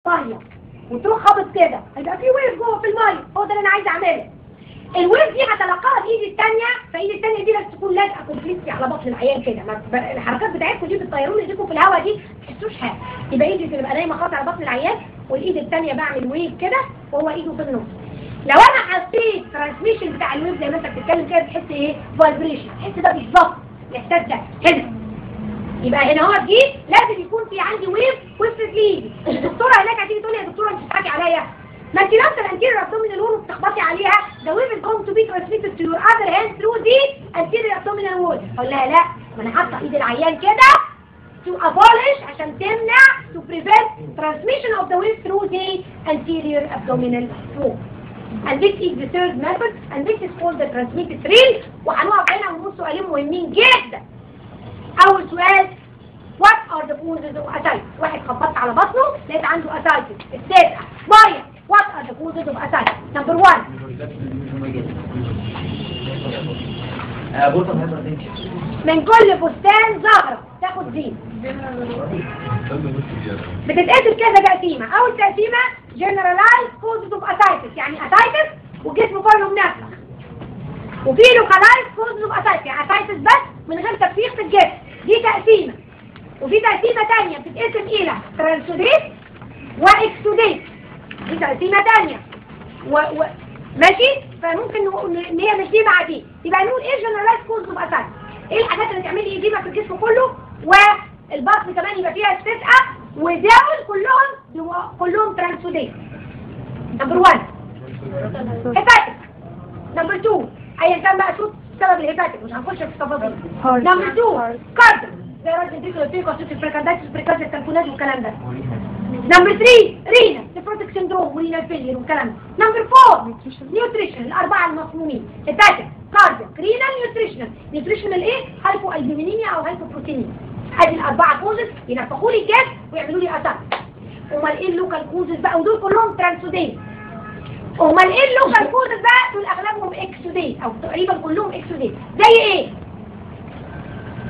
طاهيه وتروح خابط كده هيبقى في ويف جوه في الميه، هو ده اللي انا عايزه اعمله. الويف دي هتلقاها بايدي الثانيه، فايدي الثانيه دي لازم تكون لازقه كومبليتلي على بطن العيان كده، الحركات بتاعتكم دي بتطيروا ايديكم في الهواء دي ما تحسوش حاجه، يبقى ايدي تبقى نايمه خالص على بطن العيان والايد الثانيه بعمل ويف كده وهو ايده في النص. لو انا حطيت ترانسميشن بتاع الويف زي ما انت بتتكلم كده بتحس ايه؟ فايبريشن، تحس ده بالظبط الاحساس ده كده. يبقى هنا هو دي لازم يكون في عندي ويف وسط ايدي. الدكتوره هناك هتيجي تقول لي يا دكتوره انت بتضحكي عليا، ما انت لابسه الانتيريور ابدومينال وول وبتخبطي عليها، the wave is going to be transmitted to your other hand through the anterior abdominal wall. اقول لها لا، ما انا حاطه ايد العيان كده to abolish عشان تمنع to prevent transmission of the wave through the anterior abdominal wall. And this is the third method and this is called the transmitted drill. وهنقف هنا ونقول سؤالين مهمين جدا. أول سؤال what are the causes of ascites؟ واحد خبطت على بطنه لقيت عنده ascites، السابقة مية. what are the causes of ascites؟ number 1 من كل فستان زهرة تاخد زين. بتتقسم كذا تقسيمة. أول تقسيمة generalized causes of ascites، يعني ascites والجسم كله منفخ. وفي localized causes of ascites، يعني ascites بس من غير تفريغ في الجسم، دي تقسيمة. وفي تقسيمة تانية بتتقسم إلى ترانسوديت وإكسوديت، دي تقسيمة تانية ماشي؟ فممكن نقول إن هي مش دي مع دي، يبقى نقول إيه generalized causes of ascites؟ إيه الحاجات اللي تعمل لي إديمة في الجسم كله والبطن كمان يبقى فيها استسقاء، ودول كلهم ترانسوديت. نمبر 1 هيباتيك. نمبر 2 أيا كان بقى شو سبب الهيباتيك مش هنخش في التفاصيل. نمبر 2 كارديو زي راجل ديكو تيكوسيس البريكاردايتس بريكارديا التنفونات والكلام ده. نمبر 3 رينا نيفروتيك سندروم ورينال فيلير والكلام ده. نمبر 4 نيوتريشن، الاربعه المصمومين هيباتيك كاردياك رينال نيوتريشنال ايه؟ هايبو البومينيميا او هايبو بروتينيميا. ادي الاربعه كوزز ينفخوا لي الجسم ويعملوا لي اثار. امال ايه اللوكال كوزز بقى؟ ودول كلهم ترانسوديت. امال ايه اللوكال كوزز بقى؟ دول اغلبهم اكسوديت او تقريبا كلهم اكسوديت. زي ايه؟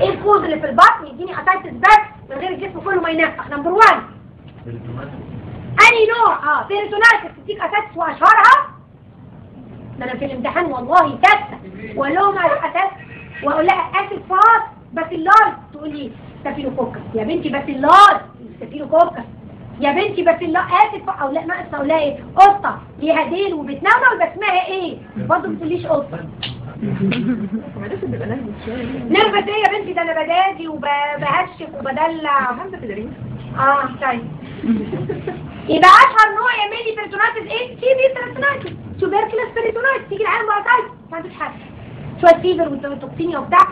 ايه الكوز اللي في البطن يديني اسايتس بس من غير الجسم كله ما ينفخ؟ نمبر 1 انهي نوع؟ بيريتونايتس تديك اسايتس واشهرها. ده انا في الامتحان والله كاسه واقول لهم على الاساس واقول لها اسيد فاس باسيلاي، تقول لي ستافيلوكوكس يا بنتي، باسيلاي ستافيلوكوكس يا بنتي، باسيلاي اسيد او لا ناقصه اقول لها ايه؟ قطه ليها ديل وبتنونة ويبقى اسمها ايه؟ برضه ما تقوليش قطه. نرفز ايه يا بنتي؟ ده انا بدادي وبهشك وبدلع. طيب يبقى اشهر نوع يعمل لي بيرتونايتس ايه؟ تي بي بيرتونايتس، توبركلوس بيرتونايتس، تيجي العيال باراسايتس ما عندوش حاجه، شويه فيفر وتوكسينيا وبتاع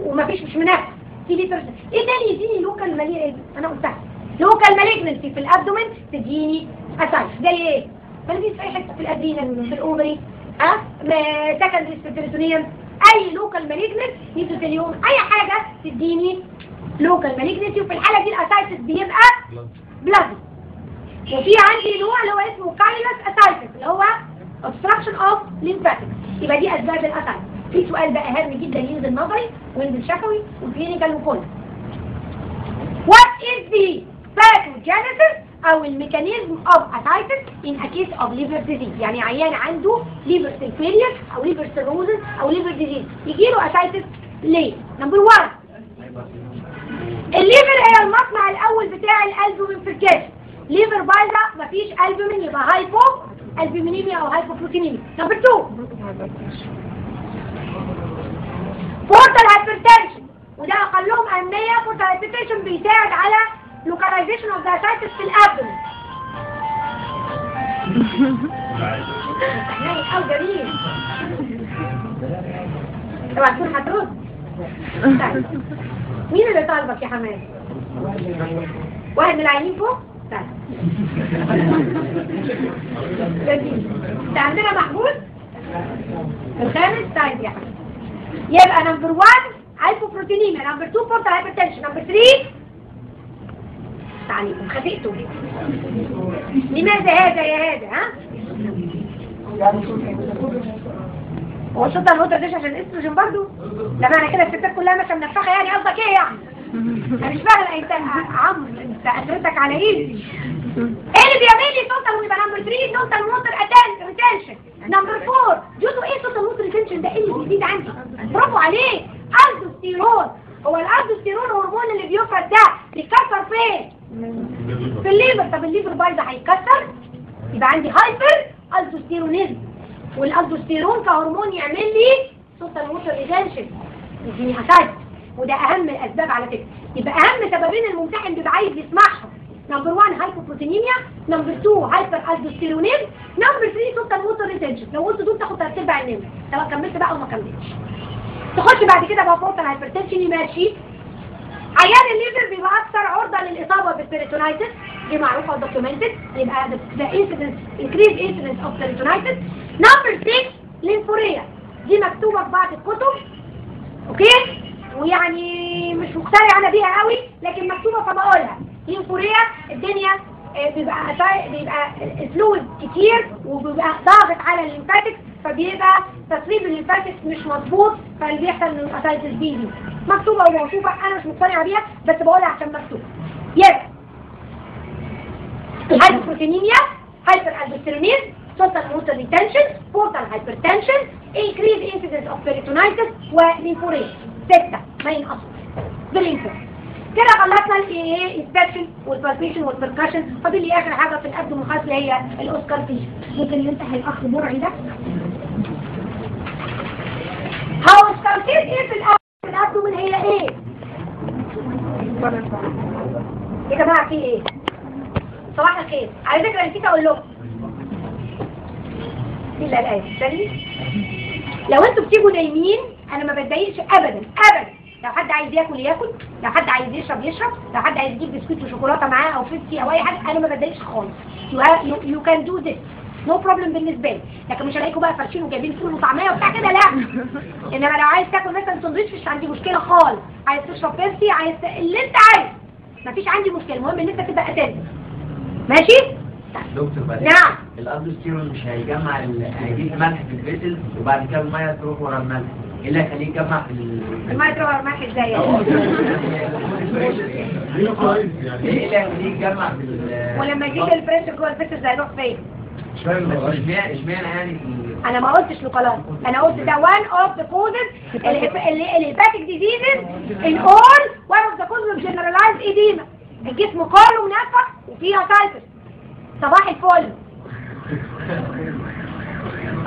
ومفيش مش منافس. تي بي بيرتونايتس ايه تاني يديني لوكال مالي؟ انا قلتها لوكال مالجنسي في الابدومين تديني اسايتس. زي ايه؟ مالجنسي في اي حته، في الادرينال، في الاوفري، سكندري في البريتونيوم، اي لوكال مالجنس ميزوثيليوم، اي حاجه تديني لوكال مالجنسي. وفي الحاله دي الاسايتس بيبقى بلازما. وفي عندي نوع اللي هو اسمه كايلس اسايتس اللي هو obstruction of lymphatic. يبقى دي اسباب الاسايتس. في سؤال بقى هام جدا ينزل نظري وينزل شفوي وكلينيكال وكله. What is the pathogenesis او الميكانيزم of ascites in a case of liver disease؟ يعني عيان عنده liver cell failure او liver cirrhosis او liver disease يجيله ascites ليه؟ نمبر 1 الليفر هي المصنع الاول بتاع الالبومين في الجسم. ليفر بايظه مفيش البومين يبقى هايبو البومينيميا او هايبوبروتينيميا. نمبر 2 بورتال هايبرتنشن، وده اقلهم اهميه. بورتال هايبرتنشن بيساعد على لوكاليزيشن اوف ذا اسايتس في الابدومين. او جميل طبعا تكون هترد. مين اللي طالبك يا حماد؟ واحد من العينين فوق؟ طيب ده عندنا محمود الخامس. طيب يا حماد يبقى نمبر 1 هايبوبروتينيميا، نمبر 2 بورتال هايبرتنشن، نمبر 3 تعليقكم خفقتوا. لماذا هذا يا هذا؟ ها؟ هو الشطه الهدره دي عشان الاستروجين برضه؟ لا معنى كده الستات كلها ماشيه منفخه يعني؟ قصدك ايه يعني؟ انا مش فاهمه انت عمرو انت اسئلتك على ايه؟ ايه اللي 3 توتال ووتر ريتنشن. نمبر 4 جزء ايه توتال ووتر ريتنشن ده؟ اللي بيزيد عندي. برافو عليك، الدوستيرون. هو الالدوستيرون هرمون اللي بيفرز ده بيتكسر فين؟ في الليفر. طب الليفر بايظه هيتكسر، يبقى عندي هايبر الدوستيرونيزم. والالدوستيرون كهرمون يعمل لي توتال ووتر ريتنشن، يديني اسايد. وده اهم الاسباب على فكره. يبقى اهم سببين الممتحن بيبقى عايز يسمعهم: نمبر 1 هايبوبروتينيميا، نمبر 2 هايبر الدوستيرونيزم، نمبر 3 توتال ووتر ريتنشن. لو قلت دول تاخد 3/4 النمره، سواء كملت بقى او ما كملتش. تخش بعد كده بقى بورتال هايبرتنشن. ماشي. عيان الليفر بيبقى اكثر عرضه للاصابه بالبيريتونايتس، دي معروفه ودوكيومنتد. يبقى ذا انسيدنس انكريز انسيدنس اوف بيريتونايتس. نمبر 6 ليمفوريا، دي مكتوبه في بعض الكتب، اوكي، ويعني مش مقتنعه انا بيها قوي، لكن مكتوبه فبقولها. ليمفوريا الدنيا بيبقى فلويد كتير وبيبقى ضاغط على الليمفاتكس، فبيبقى تصريف الليمفاتكس مش مظبوط، فاللي بيحصل من الاسايتس دي مكتوبه وموصوفه. انا مش مقتنعه بيها بس بقولها عشان مكتوبه. يس، الهايبوبروتينيميا، هايبر الدوستيرونيزم، توتال ووتر ريتنشن، بورتال هايبرتنشن، انكريز انسيدنس اوف بيريتونايتس، وليمفوريا. 6 مين اصلا بالليمفوريا. كده خلصنا الايه انسبكشن والبالبيشن والبركشن. فاضل لي اخر حاجه في الابدومين اللي هي الاوسكالتيشن. ممكن نمسح الاخ برعي ده. هو اوسكالتيشن ايه في الابدومين؟ هي ايه يا جماعه؟ في ايه؟ صباح الخير. على فكره نسيت اقول لكم الا الايه الثانيه، لو انتوا بتيجوا نايمين انا ما بتضايقش ابدا ابدا. لو حد عايز ياكل ياكل، لو حد عايز يشرب يشرب، لو حد عايز يجيب بسكوت وشوكولاته معاه او بيبسي او اي حاجه، انا ما بتضايقش خالص. يو كان دو ذس، نو بروبلم بالنسبه لي. لكن مش هلاقيكم بقى فرشين وجايبين فول وطعميه وبتاع كده، لا. انما لو عايز تاكل مثلا سندوتش مش عندي مشكله خالص. عايز تشرب بيبسي، عايز اللي انت عايز، مفيش عندي مشكله. المهم ان انت تبقى اتنت. ماشي؟ دكتور بعد نعم. الالدوستيرون مش هيجمع هيجيب ملح في الفيتل وبعد كده الميه تروح ورا الملح، ايه اللي هيخليه يجمع في الميه تروح ورا الملح ازاي يعني؟ ايه اللي هيخليه يجمع في ولما يجيب الفريش جوه الفيتل هيروح فين؟ اشمعنى يعني انا ما قلتش لوكالات، انا قلت ده one of the causes الهيباتيك ديزيزز in all one of the causes of generalized edema. الجسم كله منفخ وفيها سايتس. صباح الفل.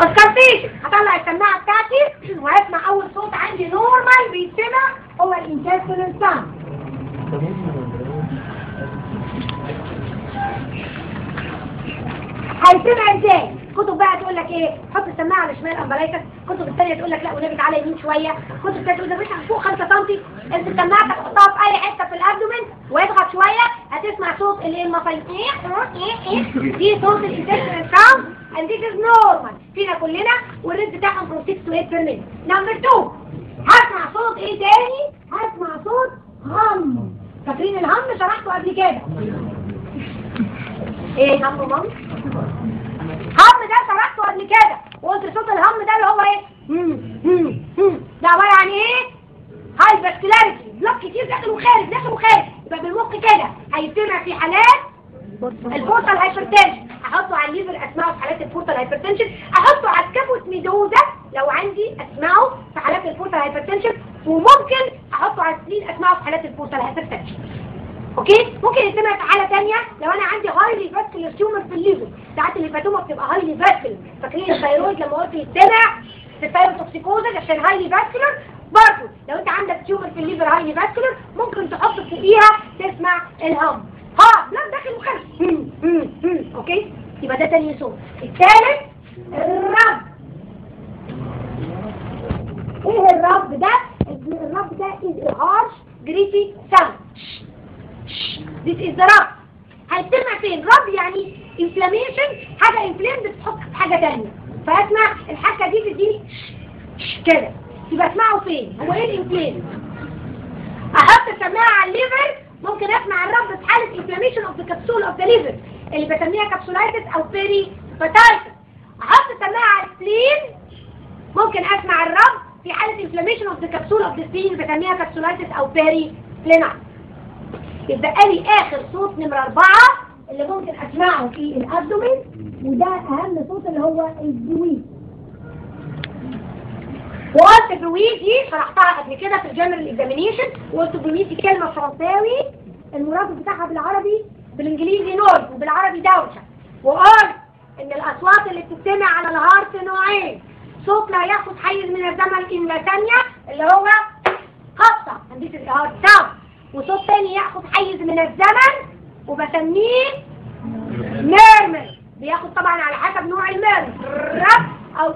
اسكارتيشن، هطلع السماعه بتاعتي وهسمع اول صوت عندي نورمال بيتسمع هو الانتستينال ساوند. هيسمع ازاي؟ كتب بقى تقول لك ايه؟ حط السماعه على شمال امبلايكس، كتب الثانيه تقول لك لا والنبي تعالى يمين شويه، كتب الثانيه تقول لك فوق 5 سم. انت سماعتك تحطها في اي حته في الابدومين واضغط شويه هتسمع صوت الايه المصايب. دي صوت الانتستينال ساوند and this is normal فينا كلنا، والريت بتاعهم from 6 to 8 per minute. نمبر 2 هسمع صوت ايه تاني؟ هسمع صوت هم. فاكرين الهم؟ شرحته قبل كده. ايه هم ومم؟ هم ده شرحته قبل كده وقلت صوت الهم ده اللي هو ايه؟ ده عباره عن ايه؟ هاي فاسكولاريتي، بلوك كتير داخل وخارج داخل وخارج. يبقى بالمخ كده هيسمع في حالات البورتال هايبرتنشن، احطه على الليفر اسمعه في حالات البورتال هايبرتنشن، احطه على الكابوس ميدوزا لو عندي اسمعه في حالات البورتال هايبرتنشن، وممكن احطه على السلين اسمعه في حالات البورتال هايبرتنشن. اوكي؟ ممكن يسمع في حاله ثانيه لو انا عندي هايلي فاسكولار تيومر في الليفر. ساعات الهيباتوما بتبقى هايلي فاسكولار. فاكرين الثايرويد لما قلت يتسمع في الثايروتوكسيكوزا عشان هايلي فاسكولار؟ برضه لو انت عندك تيومر في الليفر هايلي فاسكولار ممكن تحط فوقيها تسمع الهم. لا داخل وخارج. اوكي؟ يبقى ده تاني صوت. الثالث الرب. ايه الرب ده؟ الرب ده is a harsh gritty sound. This is the rub. هيسمع فين؟ رب يعني inflammation، حاجة inflamed بتحط في حاجة تانية، فاسمع الحاجة دي تديني كده، يبقى اسمعه فين؟ هو ايه الانفلام؟ احط السماعة على الليفر، ممكن اسمع الرب في حالة inflammation of the capsule of the liver اللي بسميها كابسولايتس او بيريباتايتس. احط السماعة على السبلين، ممكن اسمع الرب في حالة inflammation of the capsule of the spleen اللي بسميها كابسولايتس او بيريبلينايتس. يبقى لي اخر صوت نمرة 4 اللي ممكن اسمعه في الابدومين وده اهم صوت اللي هو البرويد. وقلت البرويد دي شرحتها قبل كده في الجنرال اكزامينيشن، وقلت البرويد دي كلمه فرنساوي المراد بتاعها بالعربي بالانجليزي نويز وبالعربي دوشه. وقلت ان الاصوات اللي بتستمع على الهارت نوعين، صوت لا ياخد حيز من الزمن الا ثانيه اللي هو خبطه عندي الهارت ساوند، وصوت تاني ياخد حيز من الزمن وبسميه ميرمر، بياخد طبعا على حسب نوع الميرمر رب او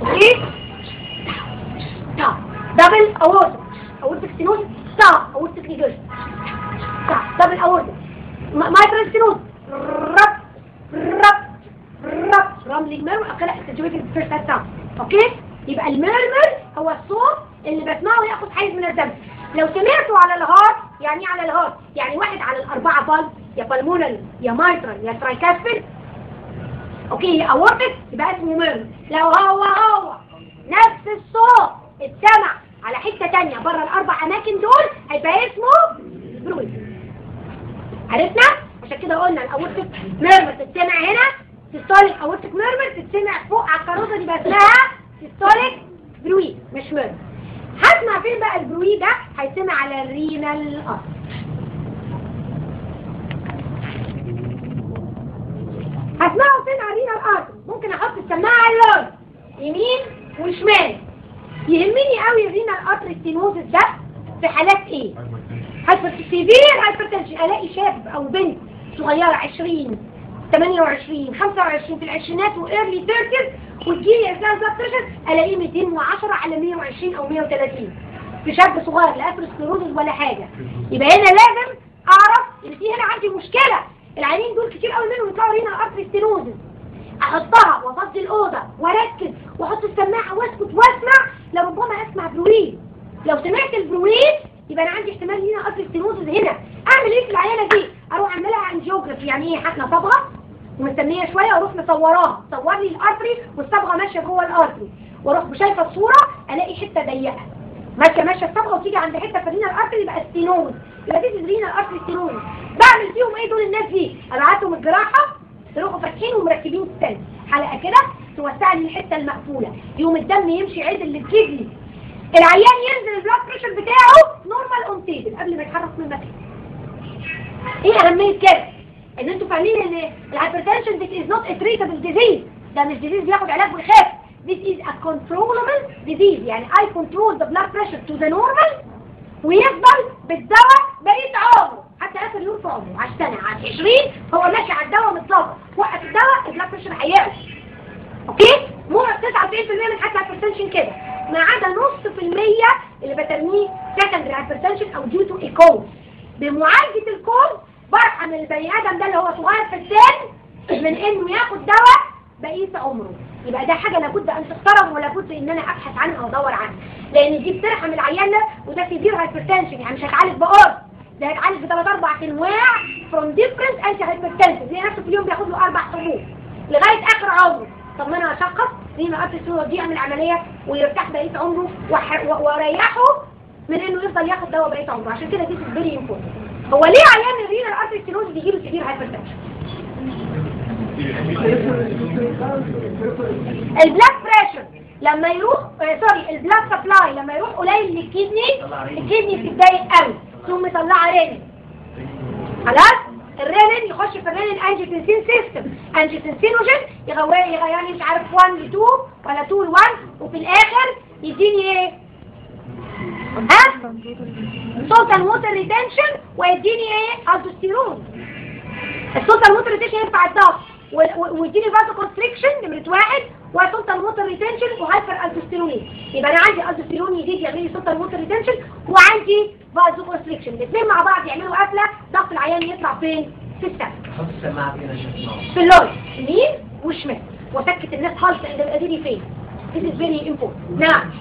اوكي دبل اورتيك ستينوز اورتيك نيجوز دبل اورتيك مايترال ستينوز رب رملي ميرمر اقلع السجويد فيرست ساوند. اوكي، يبقى الميرمر هو الصوت اللي بسمعه ياخد حيز من الزمن. لو سمعته على الهارت، يعني على الهارت يعني واحد على الاربعه بالز، يا بالمونري يا مايترال يا ترايكاسبيد، اوكي، يا اورتيك، يبقى اسمه ميرمر. لو هو نفس الصوت اتسمع على حته ثانيه بره الاربع اماكن دول هيبقى اسمه برويد. عرفنا؟ عشان كده قلنا الاورتيك ميرمر تتسمع هنا، سيستوليك اورتيك ميرمر تتسمع فوق على الكاروزه، دي بقى اسمها سيستوليك برويد مش ميرمر. هسمع فين بقى البرويد ده؟ هيسمع على الرينال ارتري. هسمعه فين على الرينال ارتري؟ ممكن احط السماعه على اللون يمين وشمال. يهمني قوي الرينال ارتري ستينوزس ده في حالات ايه؟ سيفير هايبرتنشن، الاقي شاب او بنت صغيره 20 28 25 في العشرينات وايرلي 30 وتجيلي اساسا بلاد بريشر الاقيه 210 على 120 او 130 في شاب صغير لا اثيروسكليروزس ولا حاجه. يبقى هنا لازم اعرف ان في هنا عندي مشكله. العيانين دول كتير قوي منهم يطلعوا رينال ارتري ستينوزس. احطها وافضي الاوضه واركز واحط السماعه واسكت واسمع، لربما اسمع برويد. لو سمعت البرويد يبقى انا عندي احتمال رينال ارتري ستينوزس هنا. اعمل ايه في العيانه دي؟ اروح اعملها انجيوجرافي، يعني ايه؟ حقنه صبغه ومستنيه شويه واروح مصوراها، صور لي الارتري والصبغه ماشيه جوه الارتري، واروح شايفه الصوره الاقي حته ضيقه ماشيه الصبغه وتيجي عند حته في الرينال ارتري يبقى ستينوز، يبقى دي الرينال ارتري ستينوز. بعمل فيهم ايه دول الناس دي؟ ابعتهم الجراحه يروحوا فاتحين ومركبين ستنت حلقه كده توسع لي الحته المقفوله، يوم الدم يمشي عدل للرجل، العيان ينزل البلاد بريشر بتاعه نورمال اون تيبل قبل ما يتحرك من مكانه. ايه اهميه كده؟ ان انتوا فاهمين ان الهايبرتنشن this is not a treatable disease، ده مش ديزيز بياخد علاج ويخف. this is a controllable disease، يعني I control the blood pressure to the normal ويفضل بالدواء بقية عمره حتى اخر يوم في عمره، على السنه على 20 هو ماشي على الدواء متظبط، وقف الدواء البلاد بريشر هيقل. اوكي؟ مو 99% من حتى الهايبرتنشن كده، ما عدا نص في المية اللي بسميه secondary hypertension او due to a cause. بمعالجة الكوز برحم البني ادم ده اللي هو صغير في السن من انه ياخد دواء بقية عمره. يبقى ده حاجة لابد ان تحترم ولابد ان انا ابحث عنها او ادور عنها، لان دي بترحم العيان ده، وده سيفير هايبرتنشن، يعني مش هيتعالج بقرص، ده هيتعالج بثلاث اربع انواع from different anti hypertension، زي نفسه في اليوم بياخد له 4 حبوب لغاية اخر عمره. طب ما انا اشخص رينال ارتري ستينوزس دي اعمل عملية ويرتاح بقية عمره واريحه من انه يفضل ياخد دواء بقية عمره. عشان كده دي فيري امبورتنت. هو ليه عيان الرينال ارتري ستينوزس بيجيله سيفير هايبرتنشن؟ البلاد بريشر لما يروح البلاد سبلاي لما يروح قليل للكدني، الكدني بتتضايق قوي ثم مطلعه رينين. خلاص؟ الرينين يخش في الرينين انجيوتنسين سيستم، انجيوتنسينوجين يعني مش عارف 1 ل 2 ولا 2 ل 1، وفي الاخر يديني ايه؟ ها؟ توتال ووتر ريتنشن، ويديني ايه؟ الدوستيرون. التوتال ووتر ريتنشن يرفع الضغط ويديني فازو كونستريكشن نمرة 1، وتوتال ووتر ريتنشن وهايبر الدوستيرونين. يبقى انا عندي الدوستيرون يزيد يعمل لي توتال ووتر ريتنشن، وعندي فازو كونستريكشن، الاثنين مع بعض يعملوا قفله، ضغط العيان يطلع فين؟ في السقف. حط السماعه كده في اللون يمين وشمال، وسكت الناس خالص عند القديري فين. This is very important. نعم.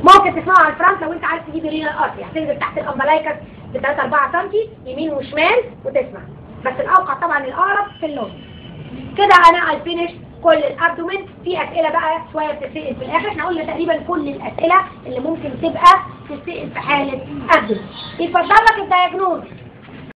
ممكن تسمعه على الفرنك لو انت عايز تجيب رينال ارتري، هتنزل تحت الامبلايكس ب 3 4 سم يمين وشمال وتسمع، بس الاوقع طبعا الاقرب في اللون. كده انا الفينش كل الابدومين. في اسئله بقى شويه بتتسال في الاخر، احنا قلنا تقريبا كل الاسئله اللي ممكن تبقى تتسال في حاله ابدومين. يفضل لك الدايجنوز